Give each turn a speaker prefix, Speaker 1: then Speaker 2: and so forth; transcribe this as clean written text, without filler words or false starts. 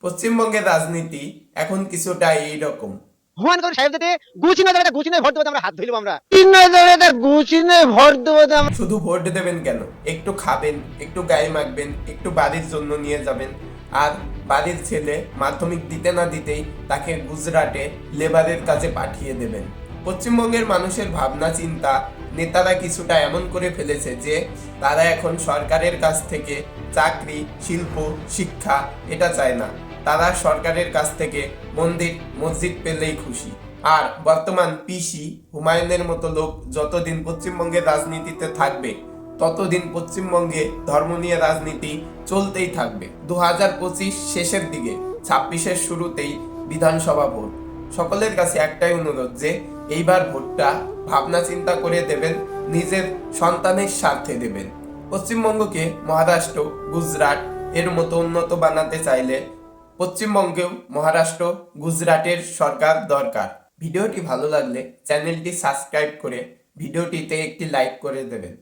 Speaker 1: পশ্চিমবঙ্গের রাজনীতি এখন কিছুটা এইরকম।
Speaker 2: হুমান করে সাহেব যাতে গুছিনে ধরে গুছিনে ভোট দেবো আমরা হাত ধরলাম আমরা গুছিনে ধরে গুছিনে ভোট দেবো আমরা।
Speaker 1: শুধু ভোট দেবেন কেন, একটু খাবেন, একটু গায়ে মাখবেন, একটু বাড়ির জন্য নিয়ে যাবেন, আর বাড়ির ছেলে মাধ্যমিক দিতে না দিতেই তাকে গুজরাটে লেবারের কাজে পাঠিয়ে দেবেন। পশ্চিমবঙ্গের মানুষের ভাবনা চিন্তা নেতারা কিছুটা এমন করে ফেলেছে যে তারা এখন সরকারের কাছ থেকে চাকরি, শিল্প, শিক্ষা এটা চায় না। তারা সরকারের কাছ থেকে মন্দির, মসজিদ পেলেই খুশি। আর বর্তমান পিসি হুমায়ুনের মতো লোক যতদিন পশ্চিমবঙ্গের রাজনীতিতে থাকবে ততদিন পশ্চিমবঙ্গে ধর্ম নিয়ে রাজনীতি চলতেই থাকবে। 2025 শেষের দিকে, 26-এর শুরুতেই বিধানসভা ভোট। সকলের কাছে একটাই অনুরোধ যে এইবার ভোটটা ভাবনা চিন্তা করে দেবেন, নিজের সন্তানের স্বার্থে দেবেন। পশ্চিমবঙ্গকে মহারাষ্ট্র, গুজরাট এর মতো উন্নত বানাতে চাইলে পশ্চিমবঙ্গেও মহারাষ্ট্র, গুজরাটের সরকার দরকার। ভিডিওটি ভালো লাগলে চ্যানেলটি সাবস্ক্রাইব করে ভিডিওটিতে একটি লাইক করে দেবেন।